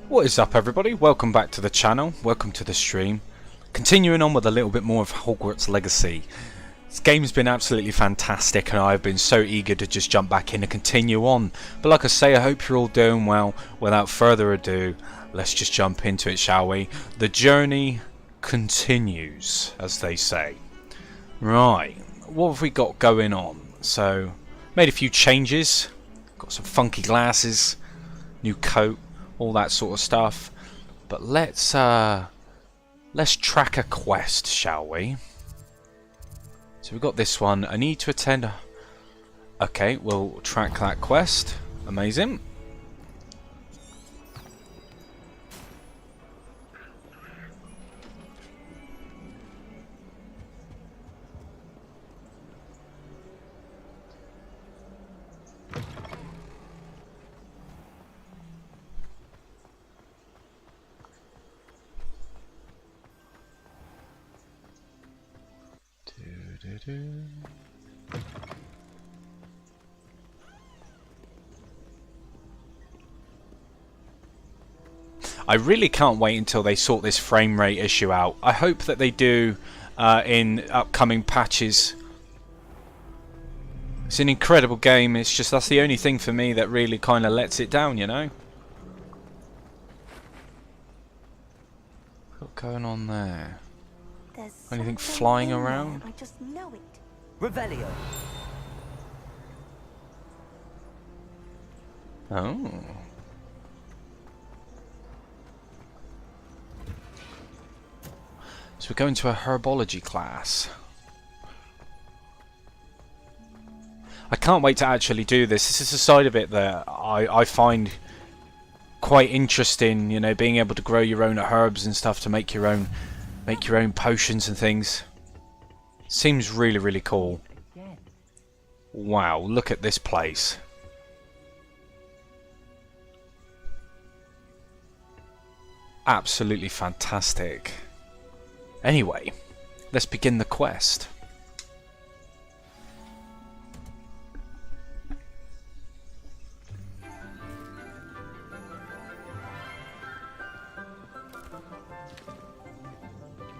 What is up, everybody? Welcome back to the channel, welcome to the stream. Continuing on with a little bit more of Hogwarts Legacy. This game's been absolutely fantastic and I've been so eager to just jump back in and continue on. But like I say, I hope you're all doing well. Without further ado, let's just jump into it, shall we? The journey continues, as they say. Right, what have we got going on? So, made a few changes. Got some funky glasses, new coat, all that sort of stuff. But let's track a quest, shall we? So we've got this one. I need to attend. Okay, we'll track that quest. Amazing. I really can't wait until they sort this frame rate issue out. I hope that they do in upcoming patches. It's an incredible game, it's just that's the only thing for me that really kind of lets it down, you know? What's going on there? Anything flying around? I just know it. Revelio. Oh. So we're going to a herbology class. I can't wait to actually do this. This is a side of it that I find quite interesting, you know, being able to grow your own herbs and stuff to make your own potions and things. Seems really, really cool. Wow, look at this place. Absolutely fantastic. Anyway, let's begin the quest.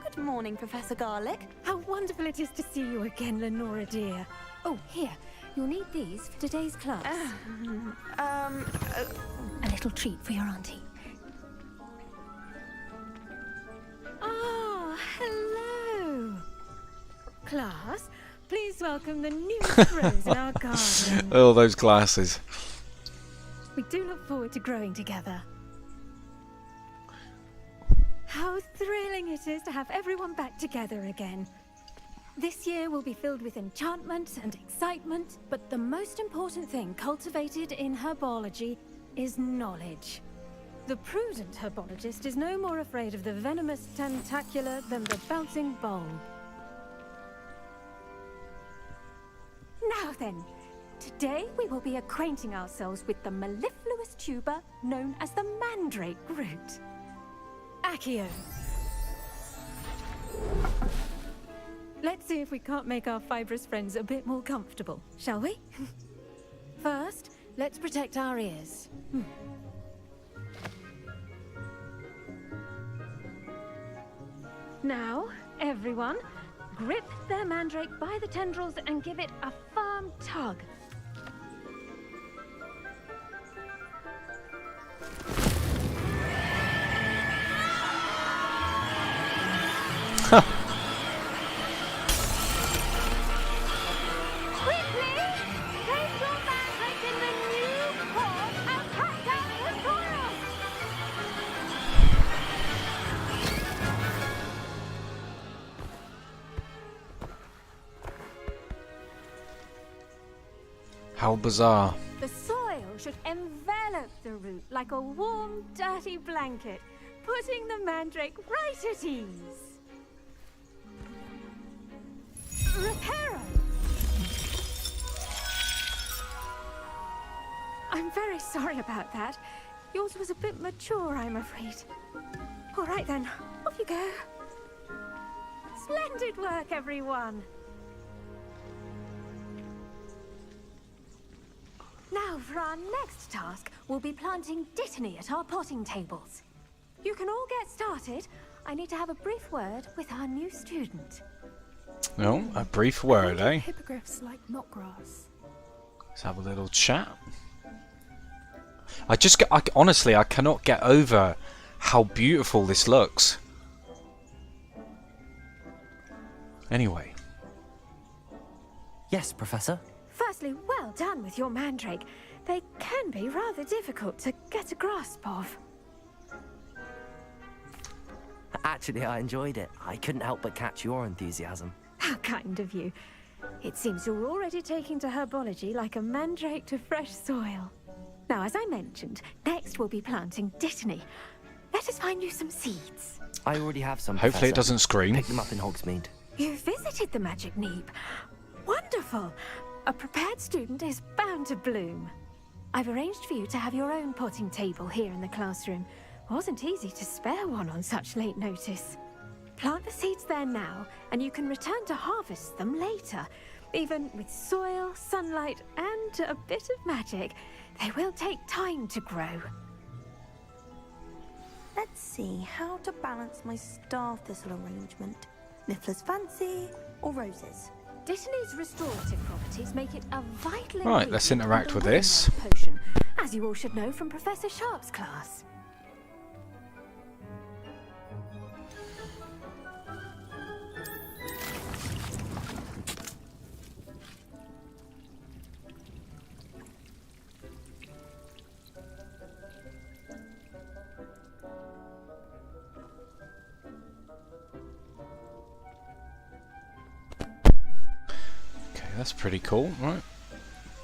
Good morning, Professor Garlic. How wonderful it is to see you again, Lenora dear. Oh, here. You'll need these for today's class. A little treat for your auntie. Ah, hello. Class, please welcome the newest rose in our garden. Oh, those glasses. We do look forward to growing together. How thrilling it is to have everyone back together again. This year will be filled with enchantment and excitement, but the most important thing cultivated in herbology is knowledge. The prudent herbologist is no more afraid of the venomous tentacular than the bouncing bulb. Now then, today we will be acquainting ourselves with the mellifluous tuber known as the mandrake root. Accio. Let's see if we can't make our fibrous friends a bit more comfortable, shall we? First, let's protect our ears. Now, everyone, grip their mandrake by the tendrils and give it a firm tug. How bizarre. The soil should envelop the root like a warm, dirty blanket, putting the mandrake right at ease. Reparo! I'm very sorry about that. Yours was a bit mature, I'm afraid. All right then, off you go. Splendid work, everyone. Now, for our next task, we'll be planting dittany at our potting tables. You can all get started. I need to have a brief word with our new student. No, a brief word, eh? Hippogriffs like knotgrass. Let's have a little chat. Honestly, I cannot get over how beautiful this looks. Anyway. Yes, Professor. Firstly, well done with your mandrake. They can be rather difficult to get a grasp of. Actually, I enjoyed it. I couldn't help but catch your enthusiasm. How kind of you. It seems you're already taking to herbology like a mandrake to fresh soil. Now, as I mentioned, next we'll be planting dittany. Let us find you some seeds. I already have some, Hopefully Professor. it doesn't scream. Pick them up in Hogsmeade. You visited the Magic Neep. Wonderful. A prepared student is bound to bloom. I've arranged for you to have your own potting table here in the classroom. Wasn't easy to spare one on such late notice. Plant the seeds there now, and you can return to harvest them later. Even with soil, sunlight, and a bit of magic, they will take time to grow. Let's see how to balance my star thistle arrangement. Niffler's fancy or roses? Dittany's restorative properties make it a vital Right, let's ingredient interact in with the this. Wingmouth potion, as you all should know from Professor Sharp's class. Okay, that's pretty cool. Right.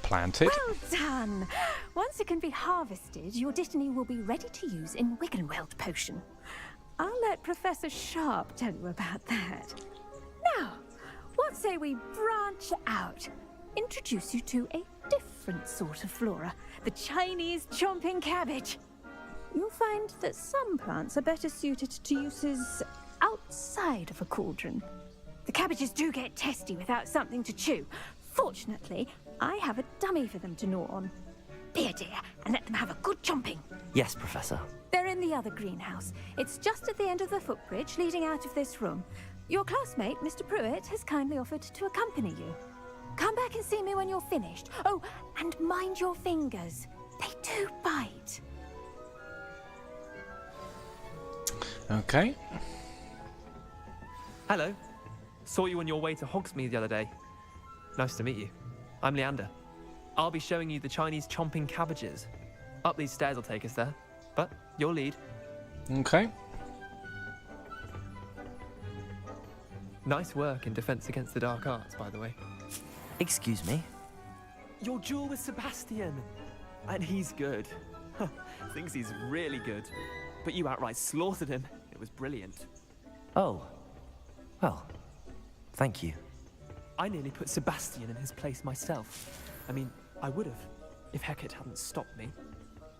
Planted. Well done! Once it can be harvested, your dittany will be ready to use in Wiggenweld potion. I'll let Professor Sharp tell you about that. Now, what say we branch out? Introduce you to a different sort of flora, the Chinese chomping cabbage. You'll find that some plants are better suited to uses outside of a cauldron. The cabbages do get testy without something to chew. Fortunately, I have a dummy for them to gnaw on. Be a dear and let them have a good chomping. Yes, Professor. They're in the other greenhouse. It's just at the end of the footbridge leading out of this room. Your classmate, Mr. Pruitt, has kindly offered to accompany you. Come back and see me when you're finished. Oh, and mind your fingers. They do bite. Okay. Hello. Saw you on your way to Hogsmeade the other day. Nice to meet you. I'm Leander. I'll be showing you the Chinese chomping cabbages. Up these stairs will take us there, but your lead. Okay. Nice work in Defense Against the Dark Arts, by the way. Excuse me? Your duel with Sebastian! And he's good. Thinks he's really good. But you outright slaughtered him. It was brilliant. Oh. Well, thank you. I nearly put Sebastian in his place myself. I mean, I would have, if Hecate hadn't stopped me.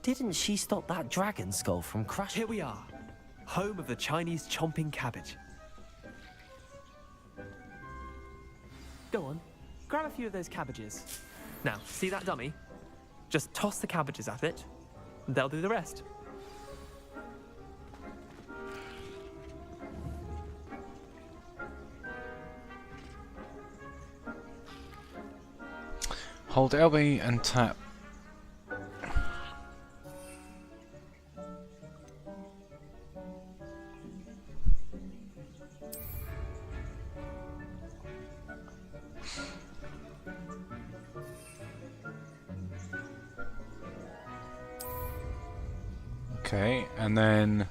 Didn't she stop that dragon skull from crashing? Here we are, home of the Chinese chomping cabbage. Go on, grab a few of those cabbages. Now, see that dummy? Just toss the cabbages at it, and they'll do the rest. Hold LB and tap. Okay, and then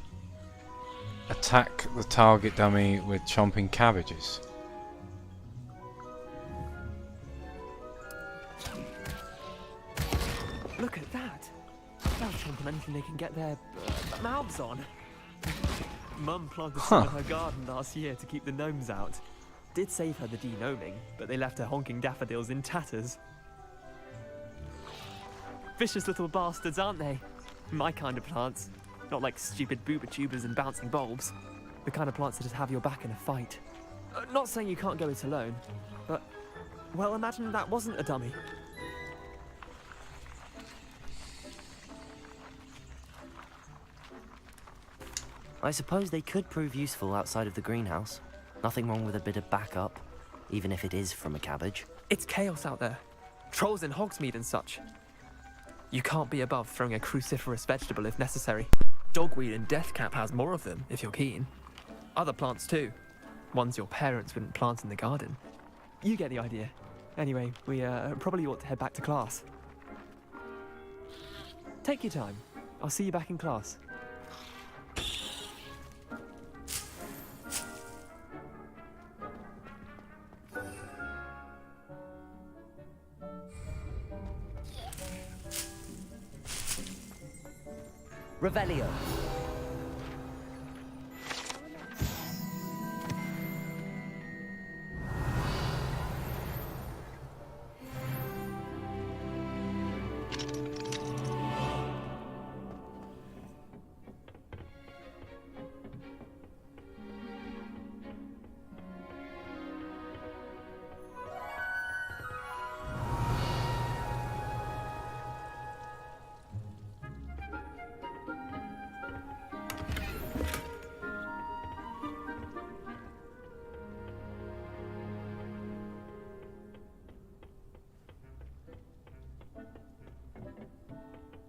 attack the target dummy with chomping cabbages. Look at that. They'll chomp on anything they can get their mouths on. Mum planted some in her garden last year to keep the gnomes out. Did save her the de-gnoming, but they left her honking daffodils in tatters. Vicious little bastards, aren't they? My kind of plants. Not like stupid booba tubers and bouncing bulbs. The kind of plants that just have your back in a fight. Not saying you can't go it alone, but, well, imagine that wasn't a dummy. I suppose they could prove useful outside of the greenhouse. Nothing wrong with a bit of backup, even if it is from a cabbage. It's chaos out there. Trolls in Hogsmeade and such. You can't be above throwing a cruciferous vegetable if necessary. Dogweed and deathcap has more of them, if you're keen. Other plants too. Ones your parents wouldn't plant in the garden. You get the idea. Anyway, we probably ought to head back to class. Take your time. I'll see you back in class. Revelio.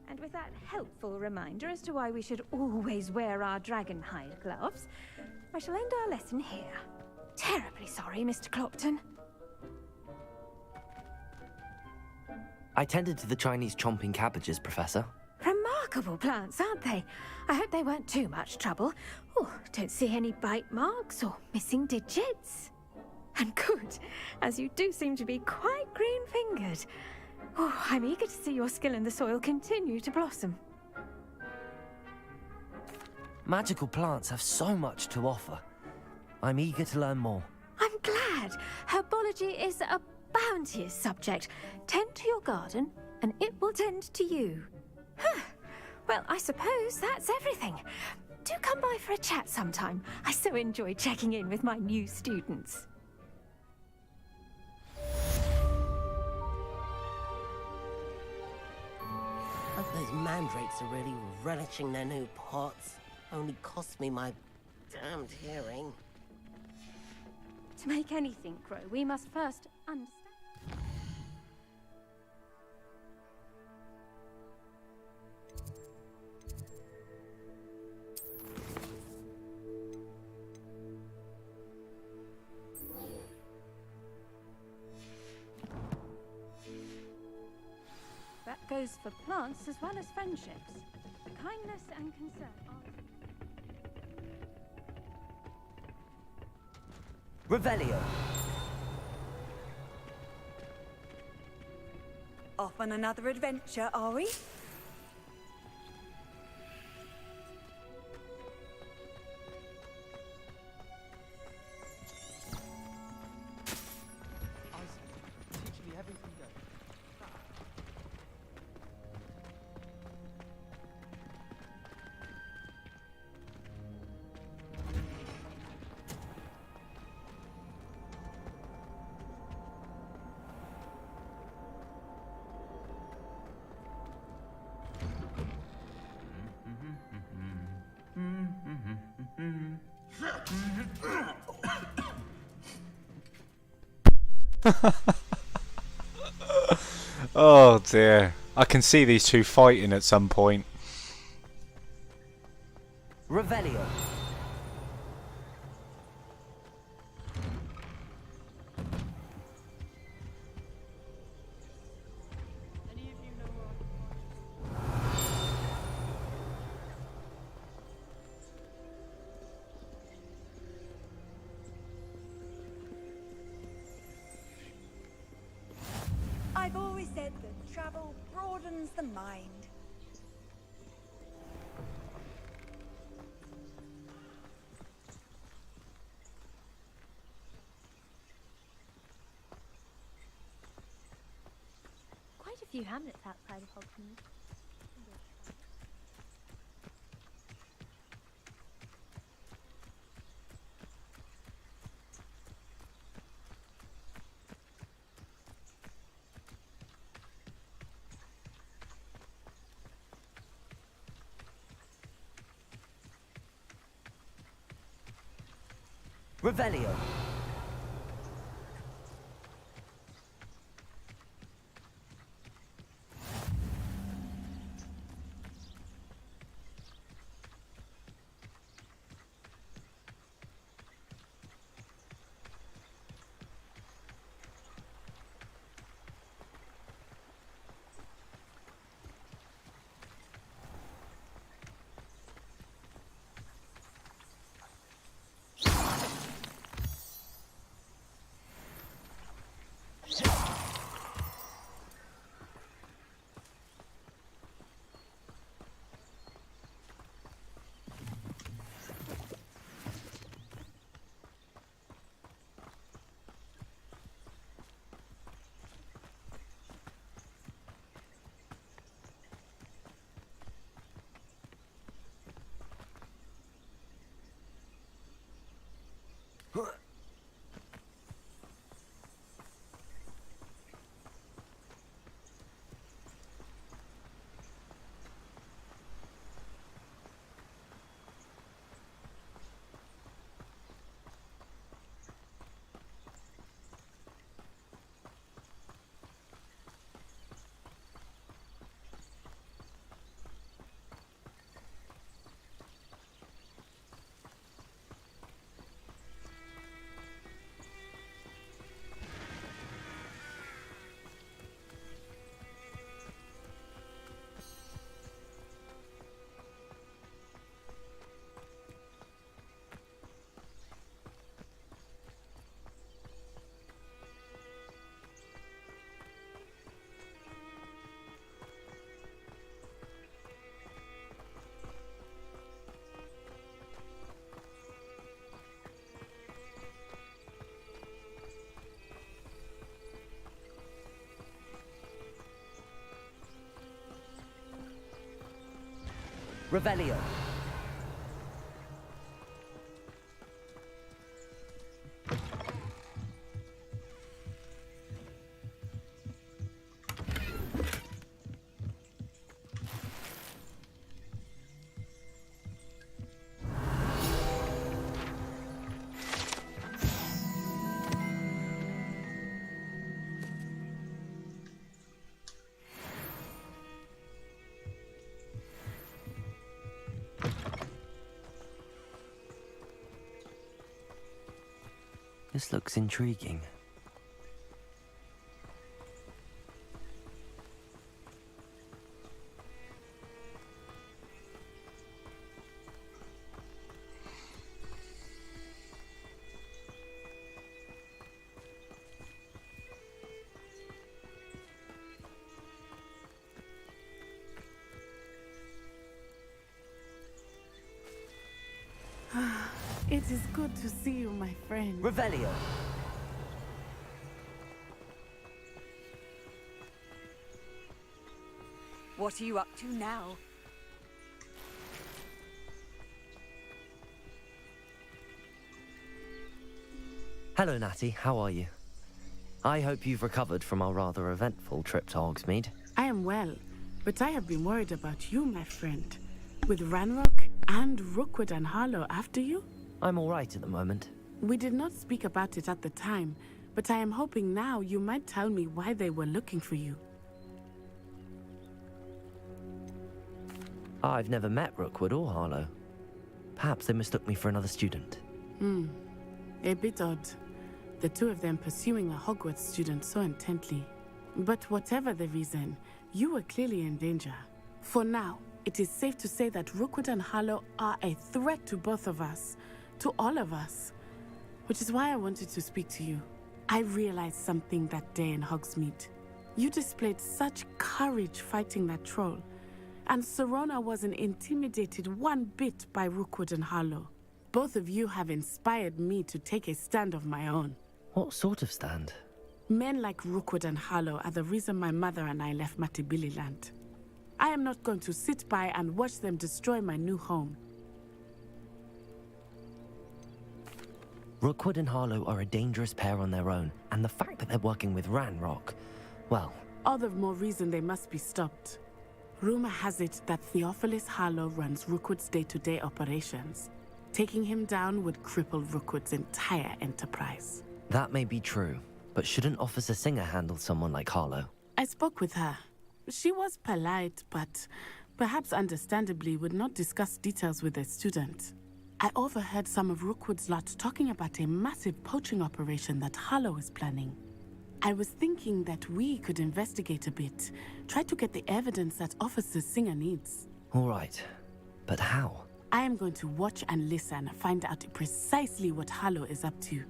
And with that helpful reminder as to why we should always wear our dragon hide gloves, I shall end our lesson here. Terribly sorry, Mr. Clopton. I tended to the Chinese chomping cabbages, Professor. Remarkable plants, aren't they? I hope they weren't too much trouble. Oh, don't see any bite marks or missing digits. And good, as you do seem to be quite green-fingered. Oh, I'm eager to see your skill in the soil continue to blossom. Magical plants have so much to offer. I'm eager to learn more. I'm glad. Herbology is a bounteous subject. Tend to your garden, and it will tend to you. Huh. Well, I suppose that's everything. Do come by for a chat sometime. I so enjoy checking in with my new students. Hope those mandrakes are really relishing their new pots. Only cost me my damned hearing. To make anything grow, we must first understand. That goes for plants as well as friendships. Kindness and concern are... Revelio. Off on another adventure, are we? Teach me everything you know. Oh dear. I can see these two fighting at some point. Revelio. I've always said that travel broadens the mind. Quite a few hamlets outside of Hogsmeade. Revelio. Revelio. This looks intriguing. It is good to see you, my friend. Revelio. What are you up to now? Hello, Natty. How are you? I hope you've recovered from our rather eventful trip to Hogsmeade. I am well, but I have been worried about you, my friend. With Ranrock and Rookwood and Harlow after you? I'm all right at the moment. We did not speak about it at the time, but I am hoping now you might tell me why they were looking for you. I've never met Rookwood or Harlow. Perhaps they mistook me for another student. A bit odd. The two of them pursuing a Hogwarts student so intently. But whatever the reason, you were clearly in danger. For now, it is safe to say that Rookwood and Harlow are a threat to both of us, to all of us. Which is why I wanted to speak to you. I realized something that day in Hogsmeade. You displayed such courage fighting that troll, and Serona wasn't intimidated one bit by Rookwood and Harlow. Both of you have inspired me to take a stand of my own. What sort of stand? Men like Rookwood and Harlow are the reason my mother and I left Matibili land. I am not going to sit by and watch them destroy my new home. Rookwood and Harlow are a dangerous pair on their own, and the fact that they're working with Ranrock, well... All the more reason they must be stopped. Rumor has it that Theophilus Harlow runs Rookwood's day-to-day operations. Taking him down would cripple Rookwood's entire enterprise. That may be true, but shouldn't Officer Singer handle someone like Harlow? I spoke with her. She was polite, but perhaps understandably would not discuss details with a student. I overheard some of Rookwood's lot talking about a massive poaching operation that Harlow is planning. I was thinking that we could investigate a bit, try to get the evidence that Officer Singer needs. All right, but how? I am going to watch and listen, find out precisely what Harlow is up to.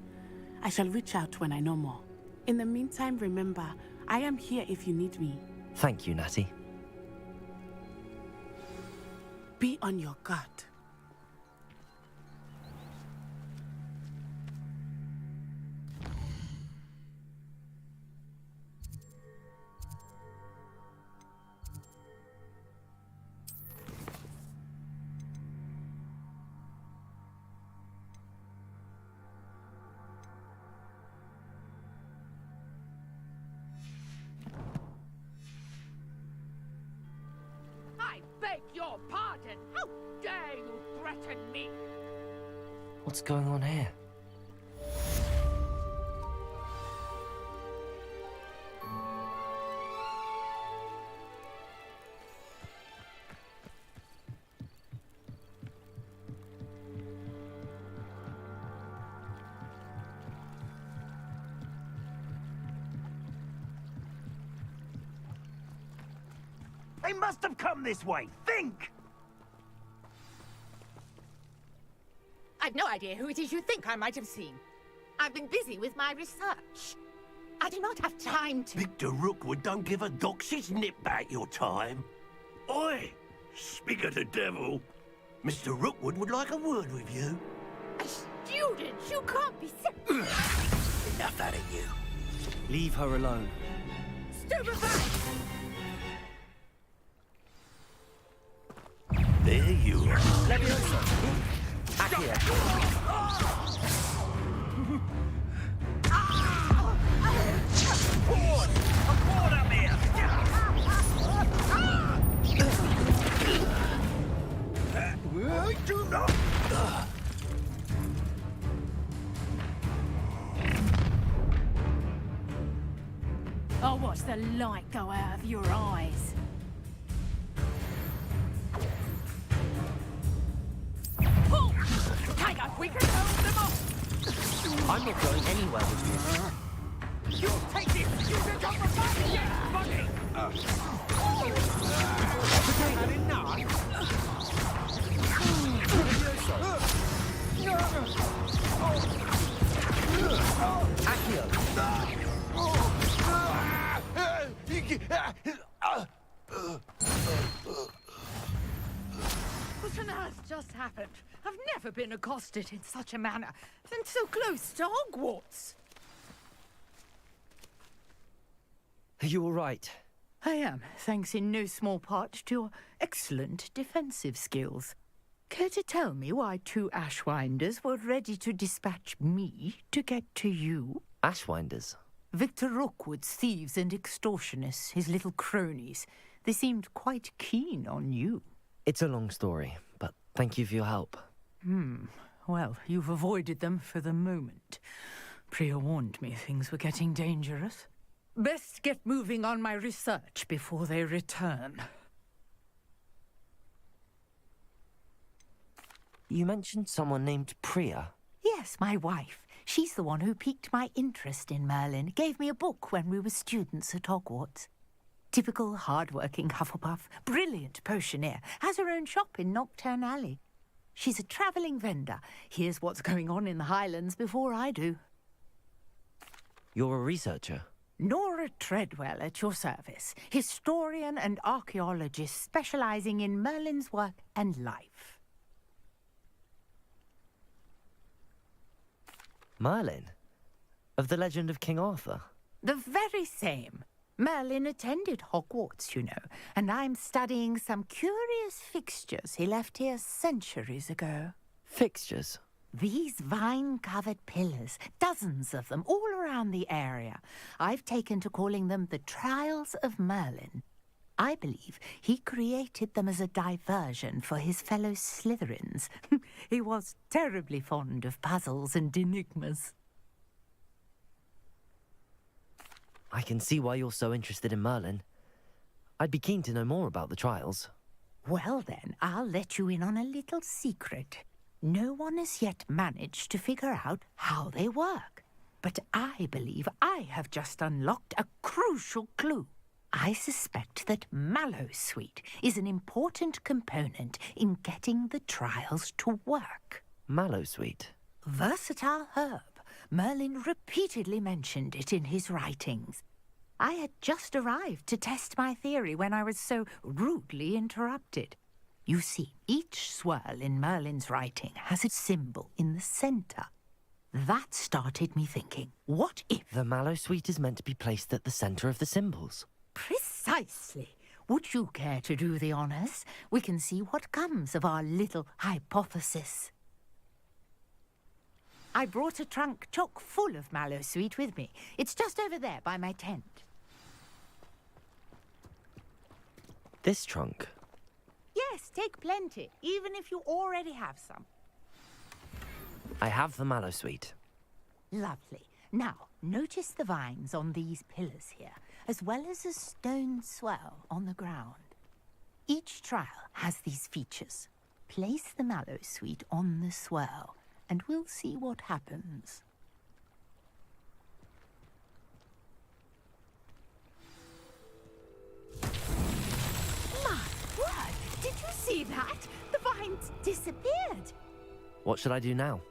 I shall reach out when I know more. In the meantime, remember, I am here if you need me. Thank you, Natty. Be on your guard. I beg your pardon! How dare you threaten me? What's going on here? They must have come this way. Think! I've no idea who it is you think I might have seen. I've been busy with my research. I do not have time to... Victor Rookwood don't give a doxy's nip back your time. Oi! Speak of the devil. Mr. Rookwood would like a word with you. A student! You can't be so... Enough out of you. Leave her alone. Stupefy! There you are. Leviosa! Accio! Board! A board up here! Do not... I'll watch the light go out of your eyes. Pull! Hang on, we can hold them off! I'm not going anywhere with you. You'll take this! You can come from back! Yes, buddy! Had enough? Accio! What on earth just happened? I've never been accosted in such a manner, and so close to Hogwarts. Are you all right? I am, thanks in no small part to your excellent defensive skills. Care to tell me why two Ashwinders were ready to dispatch me to get to you? Ashwinders? Victor Rookwood's thieves and extortionists, his little cronies. They seemed quite keen on you. It's a long story, but thank you for your help. Well, you've avoided them for the moment. Priya warned me things were getting dangerous. Best get moving on my research before they return. You mentioned someone named Priya. Yes, my wife. She's the one who piqued my interest in Merlin. Gave me a book when we were students at Hogwarts. Typical hard-working Hufflepuff, brilliant potioneer, has her own shop in Knockturn Alley. She's a travelling vendor. Hears what's going on in the Highlands before I do. You're a researcher? Nora Treadwell at your service, historian and archaeologist specialising in Merlin's work and life. Merlin? Of the legend of King Arthur? The very same. Merlin attended Hogwarts, you know, and I'm studying some curious fixtures he left here centuries ago. Fixtures? These vine-covered pillars, dozens of them, all around the area. I've taken to calling them the Trials of Merlin. I believe he created them as a diversion for his fellow Slytherins. He was terribly fond of puzzles and enigmas. I can see why you're so interested in Merlin. I'd be keen to know more about the trials. Well then, I'll let you in on a little secret. No one has yet managed to figure out how they work. But I believe I have just unlocked a crucial clue. I suspect that Mallowsweet is an important component in getting the trials to work. Mallowsweet? Versatile herb. Merlin repeatedly mentioned it in his writings. I had just arrived to test my theory when I was so rudely interrupted. You see, each swirl in Merlin's writing has a symbol in the center. That started me thinking, what if... The Mallowsweet is meant to be placed at the center of the symbols. Precisely. Would you care to do the honors? We can see what comes of our little hypothesis. I brought a trunk chock full of Mallowsweet with me. It's just over there by my tent. This trunk? Yes, take plenty, even if you already have some. I have the Mallowsweet. Lovely. Now, notice the vines on these pillars here, as well as a stone swell on the ground. Each trial has these features. Place the Mallowsweet on the swell, and we'll see what happens. My word! Did you see that? The vines disappeared! What should I do now?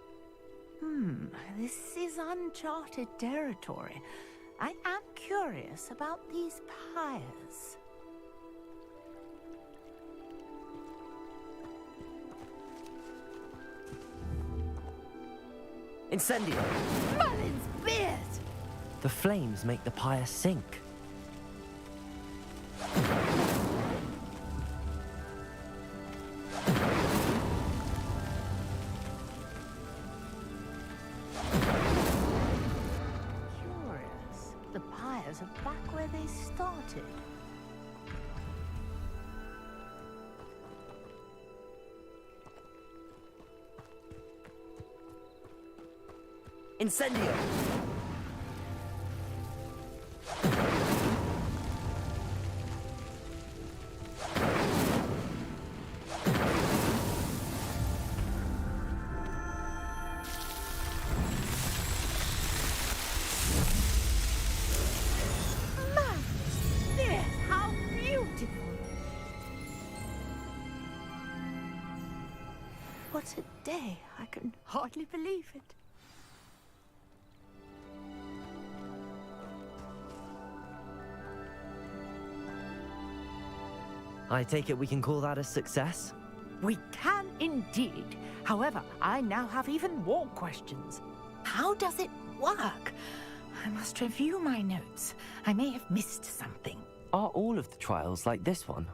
This is uncharted territory. I am curious about these pyres. Incendio! Merlin's beard! The flames make the pyre sink. Curious. The pyres are back where they started. Incendio! How beautiful! What a day! I can hardly believe it. I take it we can call that a success? We can indeed. However, I now have even more questions. How does it work? I must review my notes. I may have missed something. Are all of the trials like this one?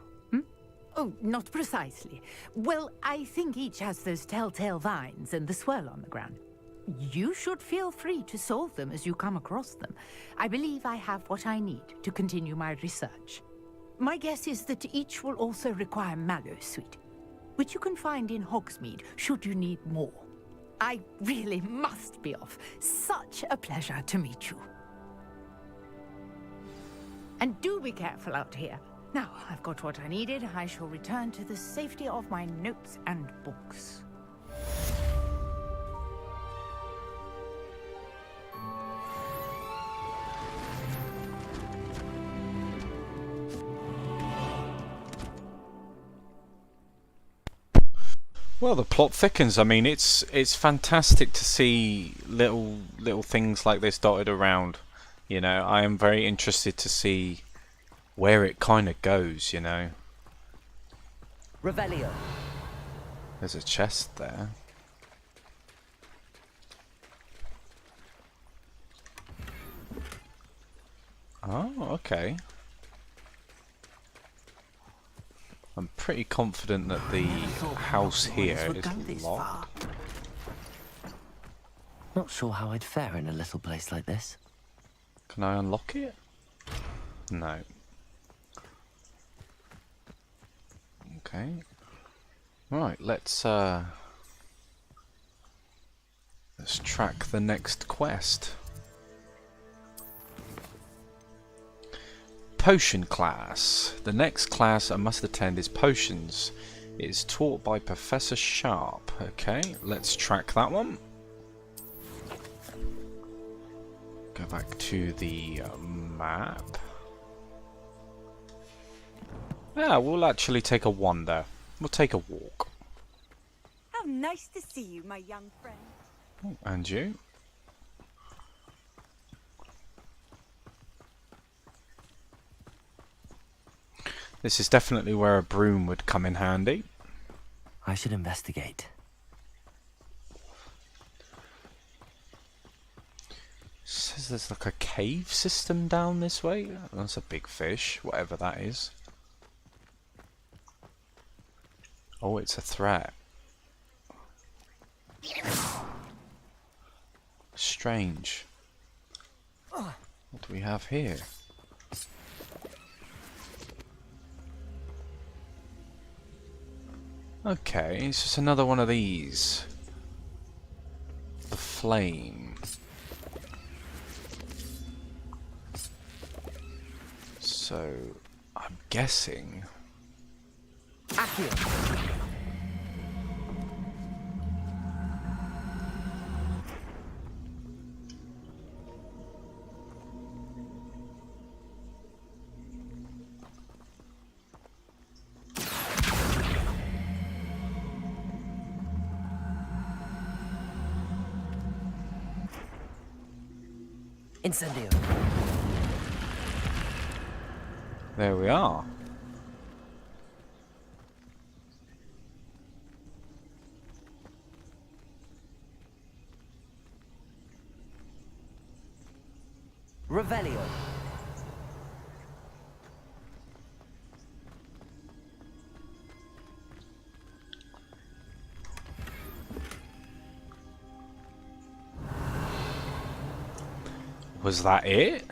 Oh, not precisely. Well, I think each has those telltale vines and the swirl on the ground. You should feel free to solve them as you come across them. I believe I have what I need to continue my research. My guess is that each will also require Mallowsweet, which you can find in Hogsmeade should you need more. I really must be off. Such a pleasure to meet you. And do be careful out here. Now, I've got what I needed. I shall return to the safety of my notes and books. Well, the plot thickens. I mean, it's fantastic to see little things like this dotted around. You know, I am very interested to see where it kind of goes. You know, Revelio. there's a chest there. Oh, okay. I'm pretty confident that the house here is locked. Not sure how I'd fare in a little place like this. Can I unlock it? No. Okay. Right, let's Let's track the next quest. Potion class. The next class I must attend is potions. It is taught by Professor Sharp. Okay, let's track that one. Go back to the map. Yeah, we'll actually take a wander. We'll take a walk. How nice to see you, my young friend. Oh, and you? This is definitely where a broom would come in handy. I should investigate. Says there's like a cave system down this way. That's a big fish, whatever that is. Oh, it's a threat. Strange. What do we have here? Okay, it's just another one of these. The flame. So, I'm guessing... Incendio. There we are. Revelio. Was that it?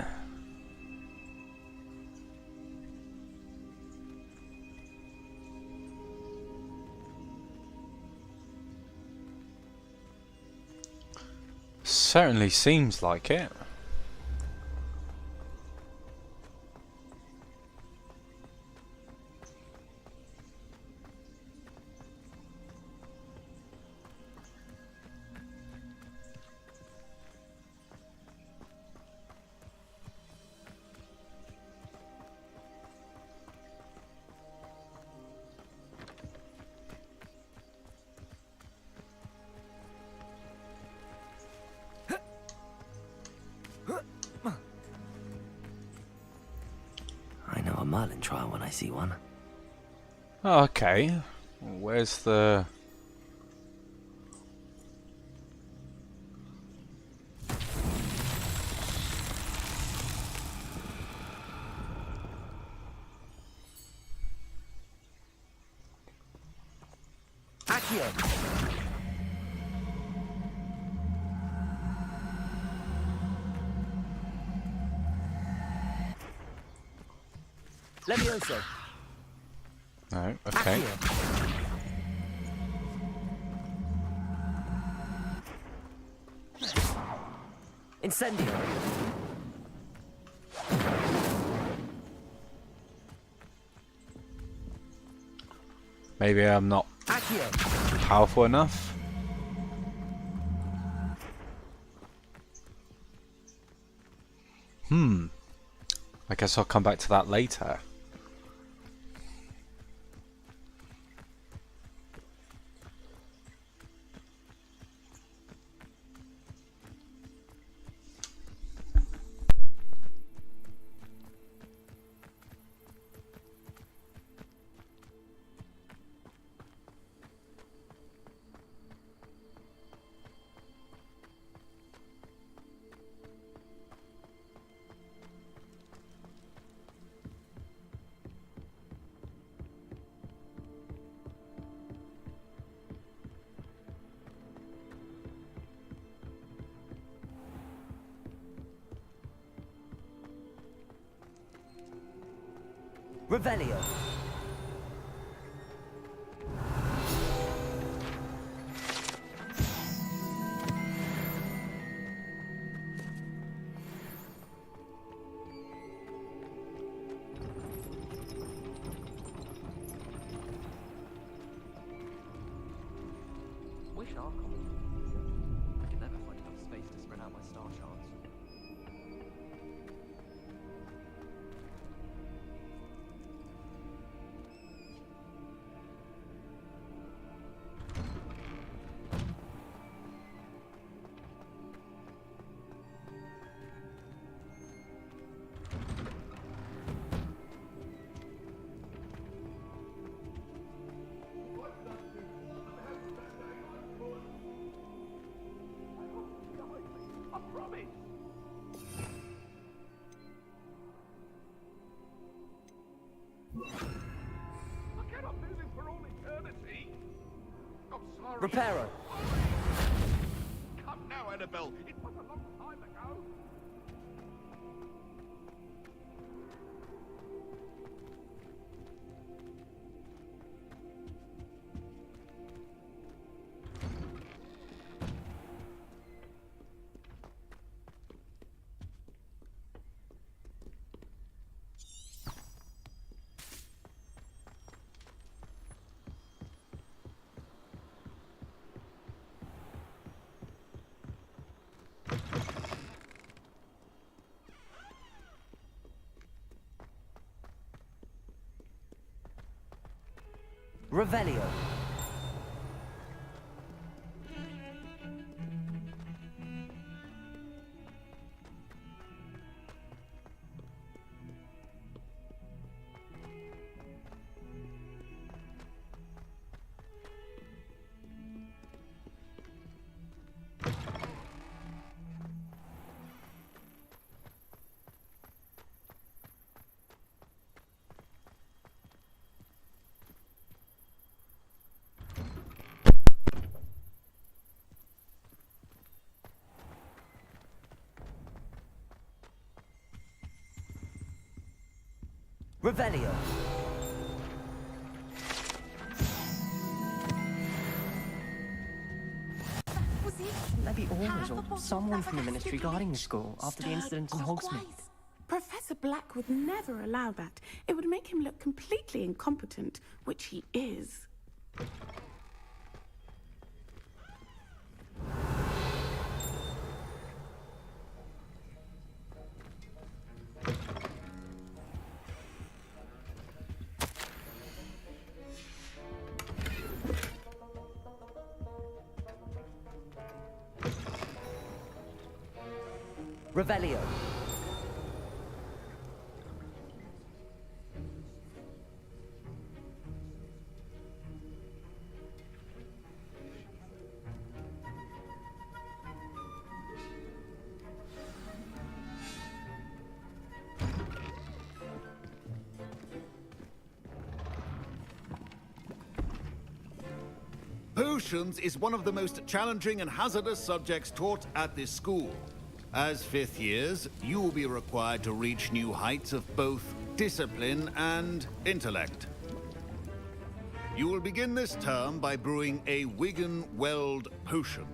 Certainly seems like it. I know a Merlin trial when I see one. Oh, okay. Where's the... Accio. Levioso. No, okay. Incendio. Maybe I'm not Accio. powerful enough. I guess I'll come back to that later. Revelio. shark on it. I can never find enough space to spread out my star charts. Reparo! Come now, Annabelle. It was a long time ago. Revelio. Revelio. Was it? Maybe always, or Half a someone bottle from the of ministry acid guarding the bleach. school after the Stirred incident in clockwise. Hogsmeade. Professor Black would never allow that. It would make him look completely incompetent, which he is. Revelio. Potions is one of the most challenging and hazardous subjects taught at this school. As fifth years, you will be required to reach new heights of both discipline and intellect. You will begin this term by brewing a Wigan-Weld potion.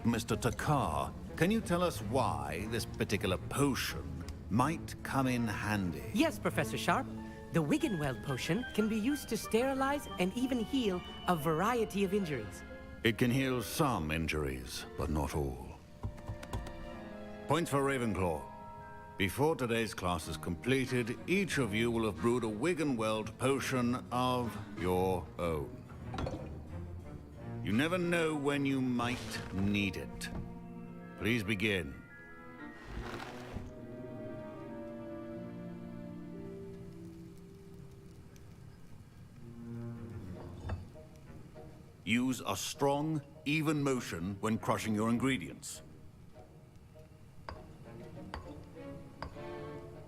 Mr. Takar, can you tell us why this particular potion might come in handy? Yes, Professor Sharp. The Wiggenweld potion can be used to sterilize and even heal a variety of injuries. It can heal some injuries, but not all. Points for Ravenclaw. Before today's class is completed, each of you will have brewed a Wiggenweld potion of your own. You never know when you might need it. Please begin. Use a strong, even motion when crushing your ingredients.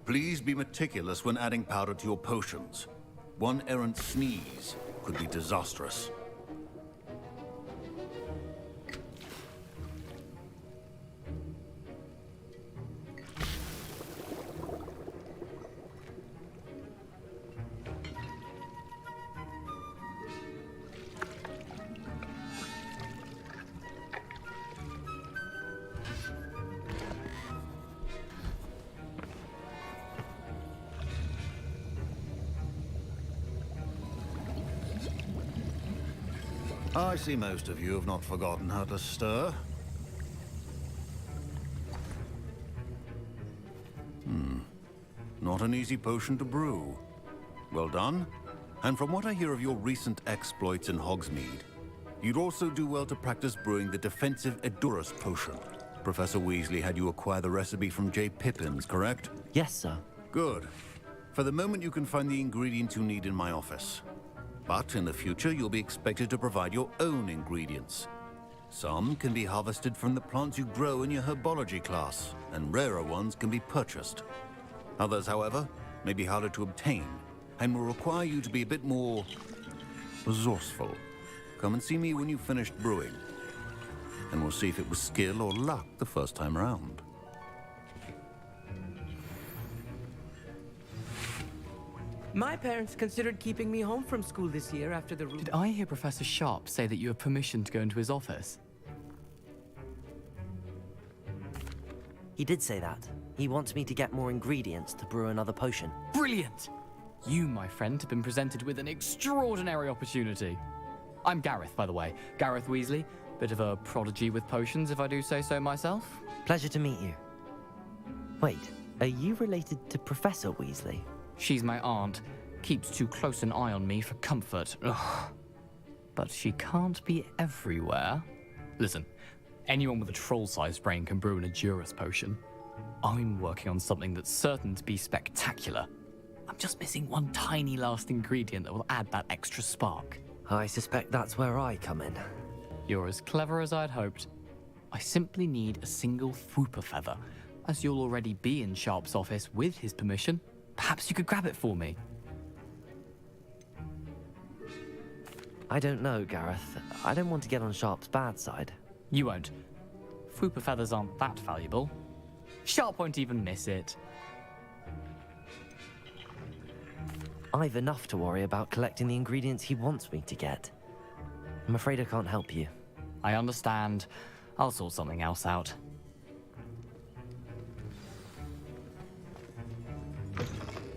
Please be meticulous when adding powder to your potions. One errant sneeze could be disastrous. I see most of you have not forgotten how to stir. Not an easy potion to brew. Well done. And from what I hear of your recent exploits in Hogsmeade, you'd also do well to practice brewing the defensive Edurus potion. Professor Weasley had you acquire the recipe from J. Pippins, correct? Yes, sir. Good. For the moment, you can find the ingredients you need in my office. But in the future, you'll be expected to provide your own ingredients. Some can be harvested from the plants you grow in your herbology class, and rarer ones can be purchased. Others, however, may be harder to obtain, and will require you to be a bit more resourceful. Come and see me when you've finished brewing, and we'll see if it was skill or luck the first time around. My parents considered keeping me home from school this year after the... Did I hear Professor Sharp say that you have permission to go into his office? He did say that. He wants me to get more ingredients to brew another potion. Brilliant! You, my friend, have been presented with an extraordinary opportunity. I'm Gareth, by the way. Gareth Weasley. Bit of a prodigy with potions, if I do say so myself. Pleasure to meet you. Wait, are you related to Professor Weasley? She's my aunt. Keeps too close an eye on me for comfort. Ugh. But she can't be everywhere. Listen, anyone with a troll-sized brain can brew an Edurus potion. I'm working on something that's certain to be spectacular. I'm just missing one tiny last ingredient that will add that extra spark. I suspect that's where I come in. You're as clever as I'd hoped. I simply need a single Fwooper feather. As you'll already be in Sharp's office with his permission, perhaps you could grab it for me. I don't know, Gareth. I don't want to get on Sharp's bad side. You won't. Fwooper feathers aren't that valuable. Sharp won't even miss it. I've enough to worry about collecting the ingredients he wants me to get. I'm afraid I can't help you. I understand. I'll sort something else out.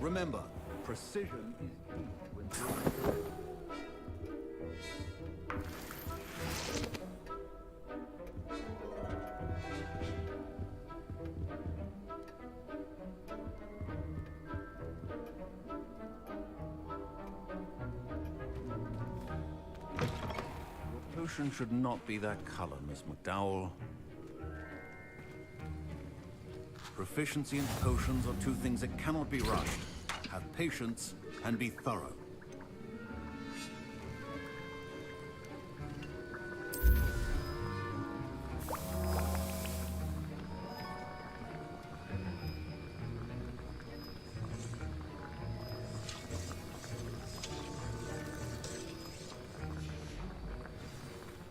Remember, precision is key to Your potion should not be that color, Miss McDowell. Proficiency in potions are two things that cannot be rushed. Have patience and be thorough.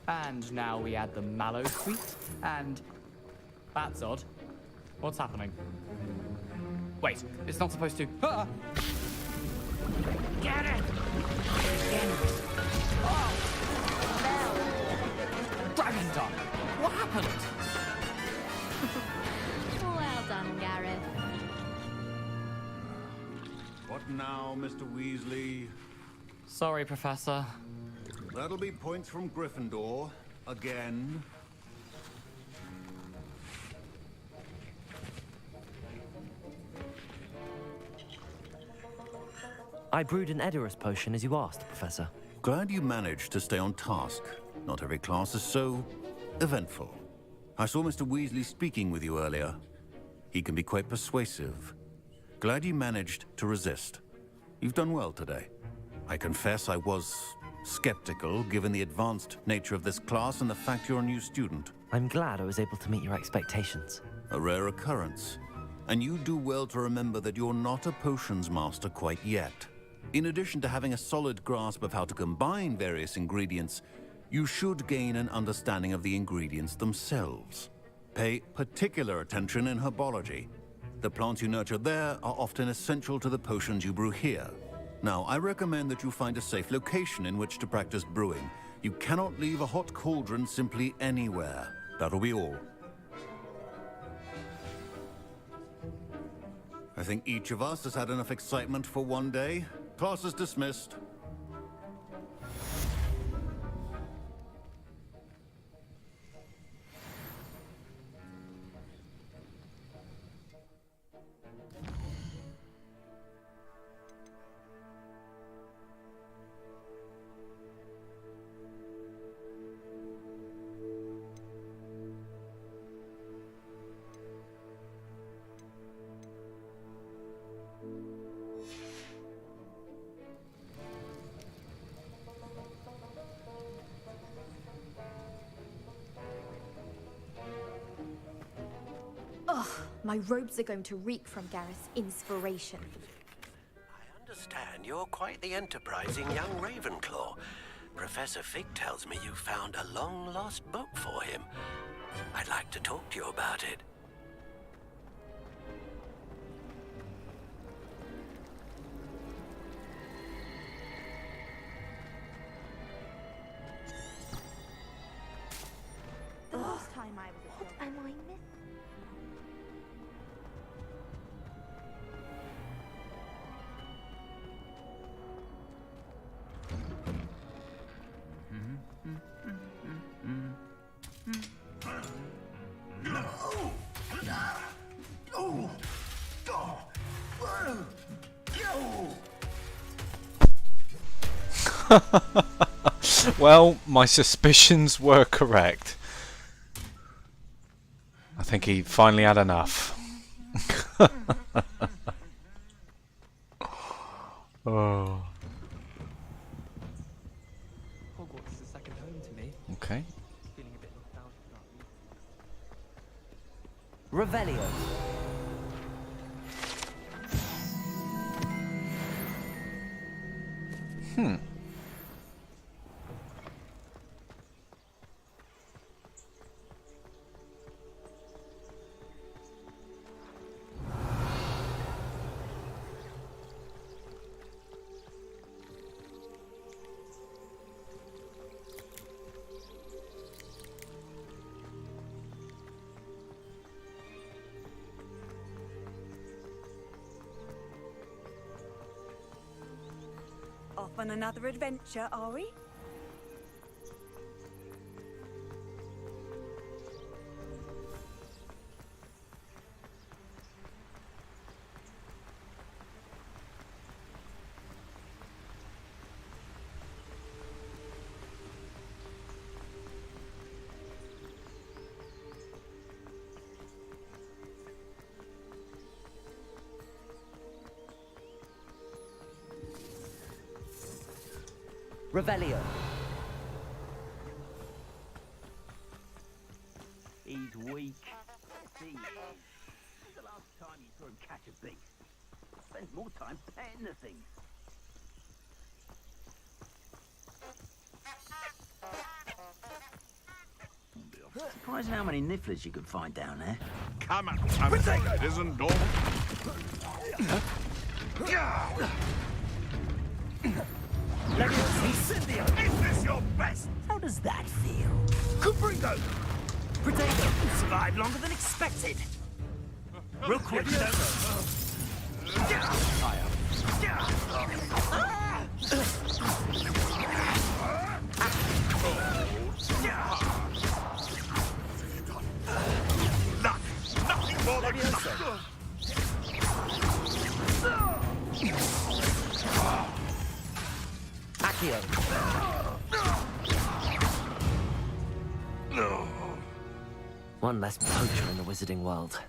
And now we add the mallow sweet, and... That's odd. What's happening? Wait, it's not supposed to... Ah! Get it! Oh! Dragon Dog! What happened? Well done, Gareth. What now, Mr. Weasley? Sorry, Professor. That'll be points from Gryffindor. Again. I brewed an Edurus potion as you asked, Professor. Glad you managed to stay on task. Not every class is so eventful. I saw Mr. Weasley speaking with you earlier. He can be quite persuasive. Glad you managed to resist. You've done well today. I confess I was skeptical, given the advanced nature of this class and the fact you're a new student. I'm glad I was able to meet your expectations. A rare occurrence. And you do well to remember that you're not a potions master quite yet. In addition to having a solid grasp of how to combine various ingredients, you should gain an understanding of the ingredients themselves. Pay particular attention in herbology. The plants you nurture there are often essential to the potions you brew here. Now, I recommend that you find a safe location in which to practice brewing. You cannot leave a hot cauldron simply anywhere. That'll be all. I think each of us has had enough excitement for one day. Class is dismissed. My robes are going to reek from Gareth's inspiration. Understand you're quite the enterprising young Ravenclaw. Professor Fig tells me you found a long-lost book for him. I'd like to talk to you about it. The last time I was at what am I missing? Well, my suspicions were correct. I think he finally had enough. Oh. Hogwarts is a second home to me. Okay. Feeling a bit nostalgic about Revelio. Off on another adventure, are we? Revelio. He's weak. He is. When's the last time you saw him catch a beast? Spends more time petting the things. Surprising how many nifflers you could find down there. Come on, it isn't normal. Is this your best? How does that feel? Cubrigo! Potato! Survived longer than expected. Real quick, Nothing more than luck. Accio. One less poacher in the wizarding world.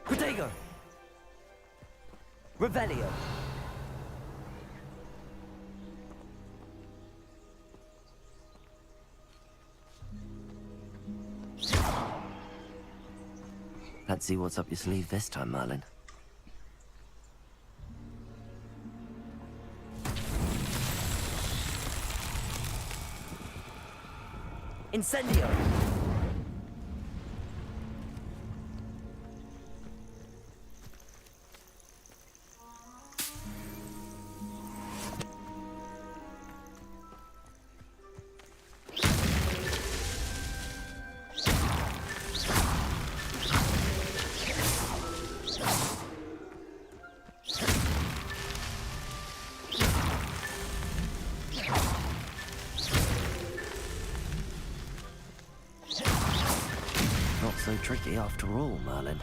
Protego! Revelio! Let's see what's up your sleeve this time, Merlin. Incendio! tricky after all, Merlin.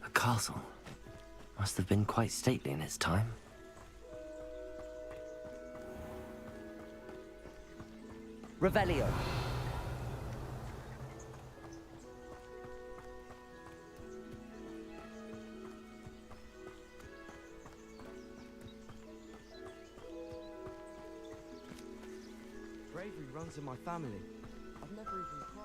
The castle must have been quite stately in its time. Revelio. Bravery runs in my family. I've never even